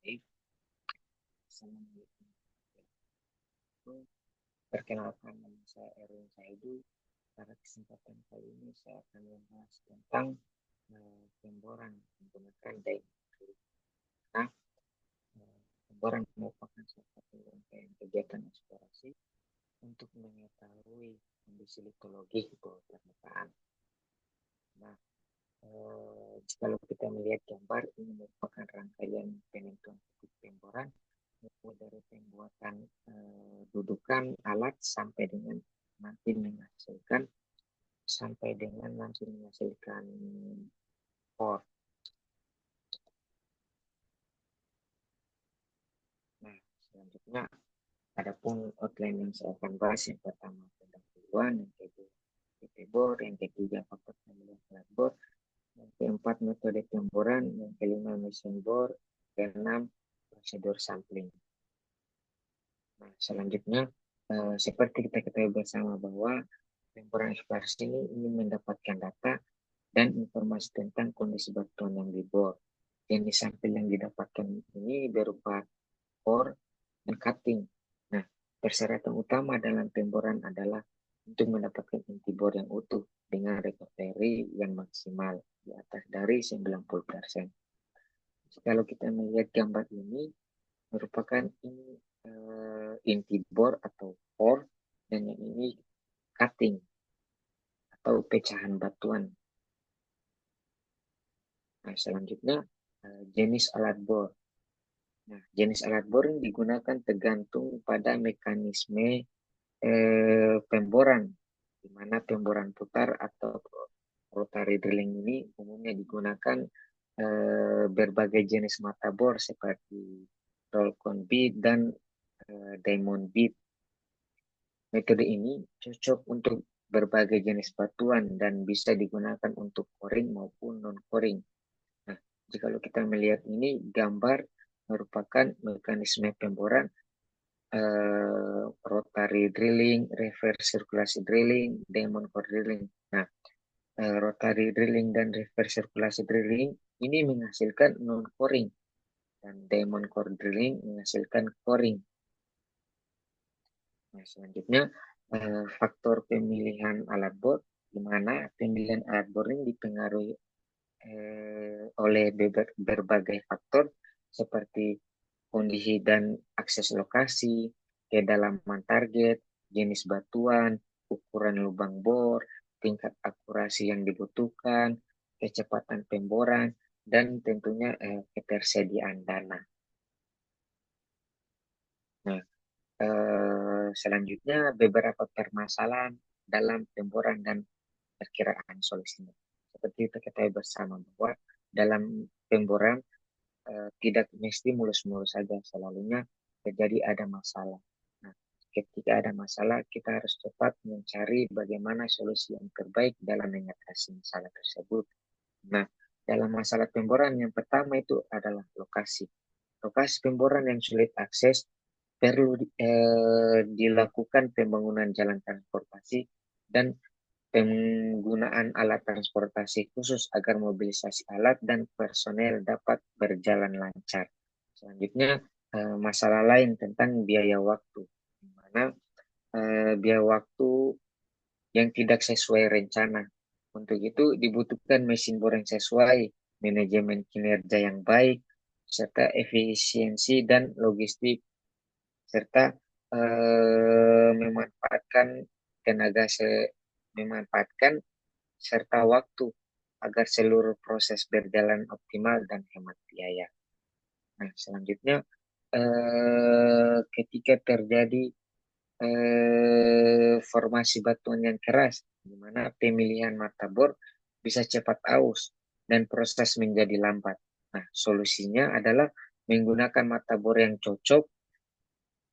Baik, Assalamualaikum. Perkenalkan, nama saya Erwin Saidu. Pada kesempatan kali ini saya akan membahas tentang pemboran menggunakan daya. Nah, pemboran merupakan salah satu rangkaian kegiatan eksplorasi untuk mengetahui kondisi litologi di bawah permukaan. Nah, kalau kita melihat gambar, ini merupakan rangkaian penentuan titik pemboran mulai dari pembuatan dudukan alat sampai dengan nanti menghasilkan core. Nah, selanjutnya adapun outline yang saya akan bahas, yang pertama pendahuluan, yang kedua tipe bor, yang ketiga faktor pemilihan alat bor, yang keempat metode pemboran, yang kelima mesin bor, keenam prosedur sampling. Nah, selanjutnya seperti kita ketahui bersama bahwa pemboran eksplorasi ini ingin mendapatkan data dan informasi tentang kondisi batuan yang dibor. Jenis sampel yang didapatkan ini berupa core dan cutting. Nah, persyaratan utama dalam pemboran adalah untuk mendapatkan inti bor yang utuh dengan recovery yang maksimal di atas dari 90%. Kalau kita melihat gambar ini, merupakan ini inti bor atau core, dan yang ini cutting atau pecahan batuan. Nah, selanjutnya jenis alat bor. Nah, jenis alat bor yang digunakan tergantung pada mekanisme pemboran, di mana pemboran putar atau rotary drilling ini umumnya digunakan berbagai jenis mata bor seperti roll cone bit dan diamond bit. Metode ini cocok untuk berbagai jenis batuan dan bisa digunakan untuk coring maupun non-coring. Nah, jika kita melihat ini, gambar merupakan mekanisme pemboran rotary drilling, reverse sirkulasi drilling, diamond core drilling. Nah, rotary drilling dan reverse sirkulasi drilling ini menghasilkan non-coring dan diamond core drilling menghasilkan coring. Nah, selanjutnya faktor pemilihan alat bor, di mana pemilihan alat bor ini dipengaruhi oleh berbagai faktor seperti kondisi dan akses lokasi, kedalaman target, jenis batuan, ukuran lubang bor, tingkat akurasi yang dibutuhkan, kecepatan pemboran, dan tentunya ketersediaan dana. Nah, selanjutnya beberapa permasalahan dalam pemboran dan perkiraan solusinya. Seperti kita ketahui bersama bahwa dalam pemboran tidak mesti mulus-mulus saja, selalunya terjadi ada masalah. Nah, ketika ada masalah, kita harus cepat mencari bagaimana solusi yang terbaik dalam mengatasi masalah tersebut. Nah, dalam masalah pemboran yang pertama itu adalah lokasi. Lokasi pemboran yang sulit akses perlu dilakukan pembangunan jalan transportasi dan penggunaan alat transportasi khusus agar mobilisasi alat dan personel dapat berjalan lancar. Selanjutnya, masalah lain tentang biaya waktu, di mana biaya waktu yang tidak sesuai rencana. Untuk itu dibutuhkan mesin bor yang sesuai, manajemen kinerja yang baik, serta efisiensi dan logistik, serta memanfaatkan tenaga memanfaatkan serta waktu agar seluruh proses berjalan optimal dan hemat biaya. Nah, selanjutnya ketika terjadi formasi batuan yang keras, di mana pemilihan mata bor bisa cepat aus dan proses menjadi lambat. Nah, solusinya adalah menggunakan mata bor yang cocok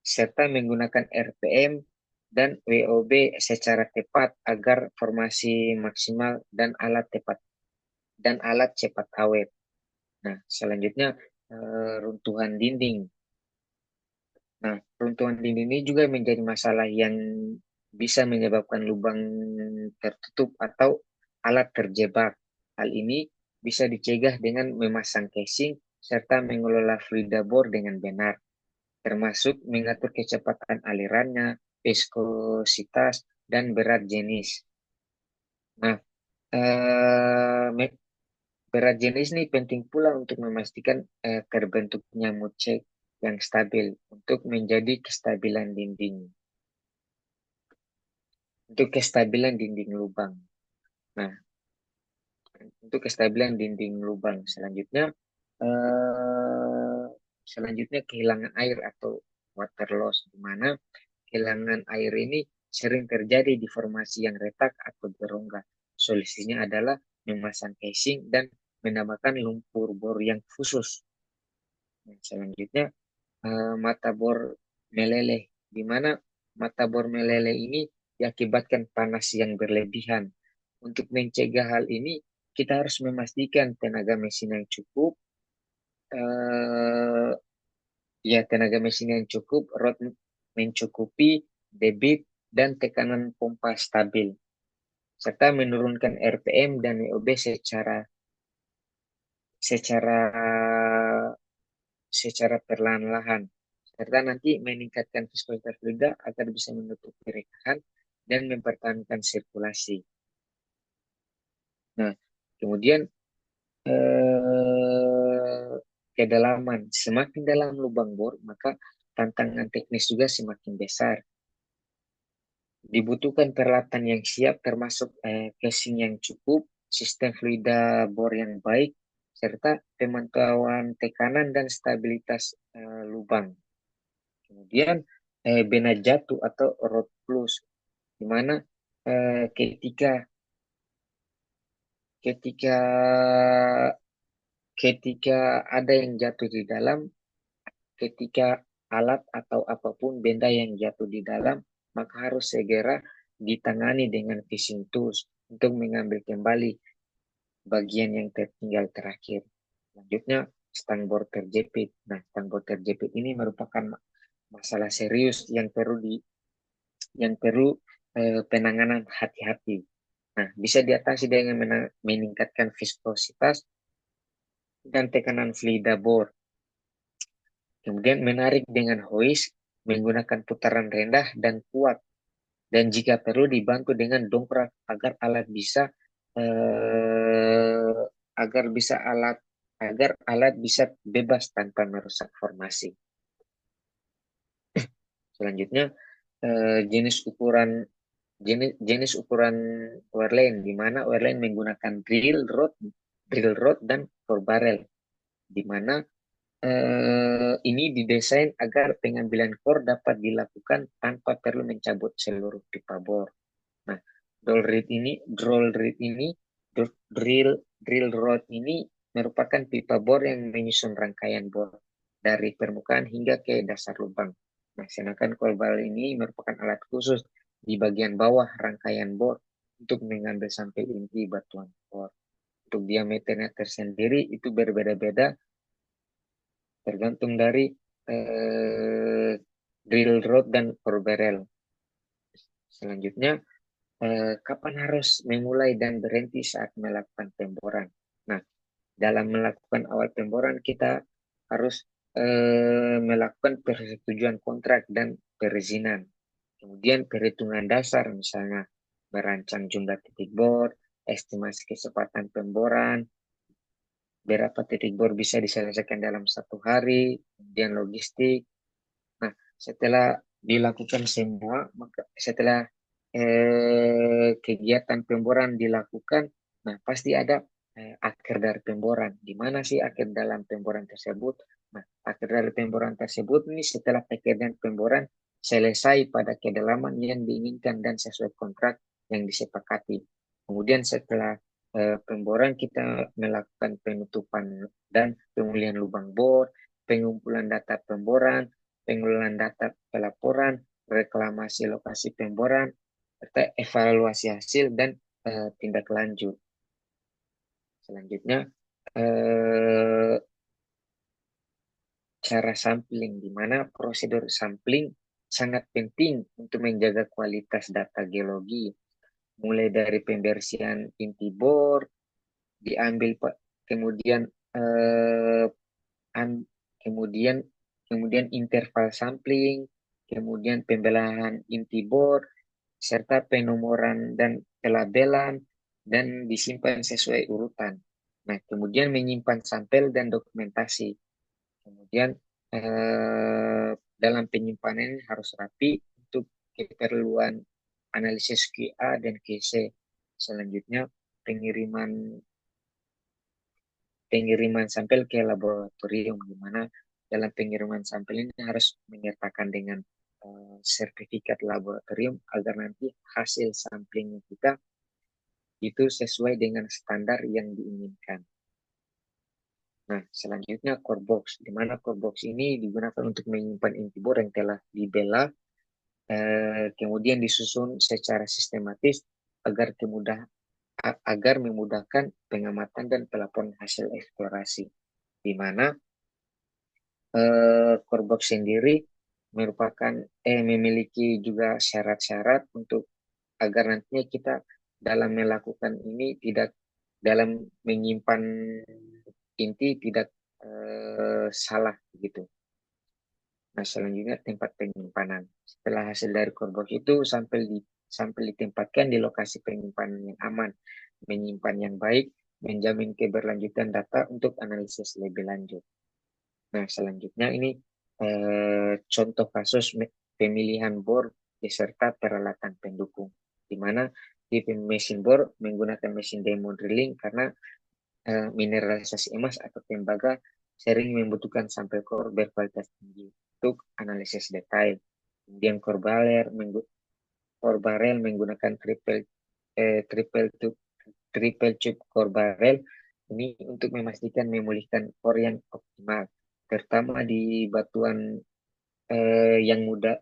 serta menggunakan RPM dan WOB secara tepat agar formasi maksimal dan alat cepat awet. Nah, selanjutnya runtuhan dinding. Nah, runtuhan dinding ini juga menjadi masalah yang bisa menyebabkan lubang tertutup atau alat terjebak. Hal ini bisa dicegah dengan memasang casing serta mengelola fluida bor dengan benar, termasuk mengatur kecepatan alirannya, viskositas, dan berat jenis. Nah, berat jenis ini penting pula untuk memastikan terbentuknya mucek yang stabil untuk menjadi kestabilan dinding. Untuk kestabilan dinding lubang. Nah, untuk kestabilan dinding lubang eh, selanjutnya kehilangan air atau water loss, di mana kehilangan air ini sering terjadi di formasi yang retak atau berongga. Solusinya adalah memasang casing dan menambahkan lumpur bor yang khusus. Nah, selanjutnya mata bor meleleh, di mana mata bor meleleh ini diakibatkan panas yang berlebihan. Untuk mencegah hal ini, kita harus memastikan tenaga mesin yang cukup, eh, tenaga mesin yang cukup, rod mencukupi, debit dan tekanan pompa stabil, serta menurunkan RPM dan WOB secara secara perlahan-lahan, serta nanti meningkatkan viskositas fluida agar bisa menutupi rekahan dan mempertahankan sirkulasi. Nah, kemudian kedalaman. Semakin dalam lubang bor, maka tantangan teknis juga semakin besar. Dibutuhkan peralatan yang siap, termasuk casing yang cukup, sistem fluida bor yang baik, serta pemantauan tekanan dan stabilitas lubang. Kemudian bena jatuh atau rod plus, di mana ketika ketika ketika ada yang jatuh di dalam, ketika alat atau apapun benda yang jatuh di dalam, maka harus segera ditangani dengan fishing tools untuk mengambil kembali bagian yang tertinggal terakhir. Selanjutnya, stang bor terjepit. Nah, stang bor terjepit ini merupakan masalah serius yang perlu penanganan hati-hati. Nah, bisa diatasi dengan meningkatkan viskositas dan tekanan fluida bor. Kemudian menarik dengan hoist menggunakan putaran rendah dan kuat. Dan jika perlu dibantu dengan dongkrak agar alat bisa eh, agar bisa alat agar alat bisa bebas tanpa merusak formasi. Selanjutnya jenis ukuran wearline, di mana wearline menggunakan drill rod dan core barrel, di mana ini didesain agar pengambilan core dapat dilakukan tanpa perlu mencabut seluruh pipa bor. Nah, drill drill rod ini merupakan pipa bor yang menyusun rangkaian bor dari permukaan hingga ke dasar lubang. Nah, sedangkan kolbal ini merupakan alat khusus di bagian bawah rangkaian bor untuk mengambil sampai inti batuan bor. Untuk diameternya tersendiri itu berbeda-beda tergantung dari eh, drill rod dan core barrel. Selanjutnya, kapan harus memulai dan berhenti saat melakukan pemboran? Nah, dalam melakukan awal pemboran kita harus melakukan persetujuan kontrak dan perizinan. Kemudian perhitungan dasar, misalnya merancang jumlah titik bor, estimasi kecepatan pemboran, berapa titik bor bisa diselesaikan dalam 1 hari, kemudian logistik. Nah, setelah dilakukan semua, maka setelah kegiatan pemboran dilakukan, nah pasti ada akhir dari pemboran. Di mana sih akhir dalam pemboran tersebut? Nah, akhir dari pemboran tersebut ini setelah pekerjaan pemboran selesai pada kedalaman yang diinginkan dan sesuai kontrak yang disepakati. Kemudian setelah pemboran kita melakukan penutupan dan pemulihan lubang bor, pengumpulan data pemboran, pengelolaan data pelaporan, reklamasi lokasi pemboran, serta evaluasi hasil dan tindak lanjut. Selanjutnya, eh, cara sampling, di mana prosedur sampling sangat penting untuk menjaga kualitas data geologi, mulai dari pembersihan inti bor, diambil kemudian eh, an- kemudian kemudian interval sampling, kemudian pembelahan inti bor, serta penomoran dan pelabelan, dan disimpan sesuai urutan. Nah, kemudian menyimpan sampel dan dokumentasi. Kemudian dalam penyimpanan ini harus rapi untuk keperluan analisis QA dan QC. Selanjutnya, pengiriman pengiriman sampel ke laboratorium, di mana dalam pengiriman sampel ini harus menyertakan dengan sertifikat laboratorium agar nanti hasil samplingnya kita itu sesuai dengan standar yang diinginkan. Nah, selanjutnya core box, di mana core box ini digunakan untuk menyimpan inti bor yang telah dibela, kemudian disusun secara sistematis agar agar memudahkan pengamatan dan pelaporan hasil eksplorasi, di mana core box sendiri merupakan memiliki juga syarat-syarat untuk agar nantinya kita dalam melakukan ini tidak dalam menyimpan inti tidak salah gitu. Nah, selanjutnya tempat penyimpanan. Setelah hasil dari core box itu sampai ditempatkan di lokasi penyimpanan yang aman, menyimpan yang baik, menjamin keberlanjutan data untuk analisis lebih lanjut. Nah, selanjutnya ini contoh kasus pemilihan bor beserta peralatan pendukung, di mana di mesin bor menggunakan mesin demo drilling karena mineralisasi emas atau tembaga sering membutuhkan sampel core berkualitas tinggi untuk analisis detail. Kemudian core barrel menggunakan triple tube triple tube core barrel ini untuk memastikan memulihkan core yang optimal, terutama di batuan yang mudah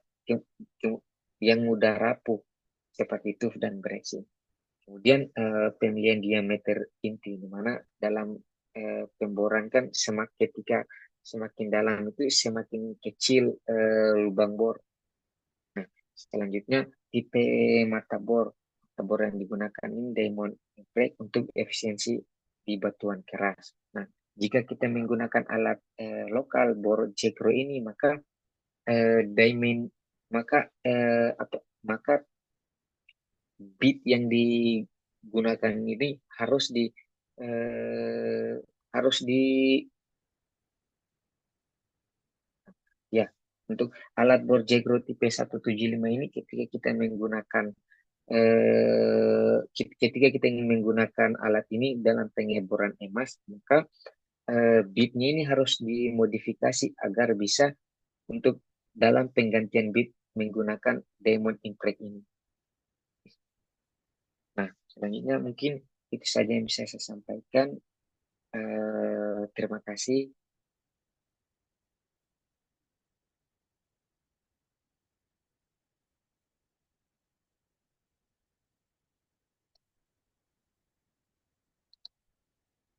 yang mudah rapuh seperti tuf dan bracing. Kemudian pemilihan diameter inti, di mana dalam pemboran kan ketika semakin dalam itu semakin kecil lubang bor. Nah, selanjutnya tipe mata bor. Mata bor yang digunakan ini diamond impact untuk efisiensi di batuan keras. Nah, jika kita menggunakan alat lokal bor jekro ini, maka diamond maka apa maka bit yang digunakan ini eh, harus di ya untuk alat bor Jegro tipe 175 ini ketika kita menggunakan ketika kita ingin menggunakan alat ini dalam pengeboran emas, maka bitnya ini harus dimodifikasi agar bisa untuk dalam penggantian bit menggunakan diamond impreg ini. Nah, selanjutnya mungkin itu saja yang bisa saya sampaikan. Terima kasih.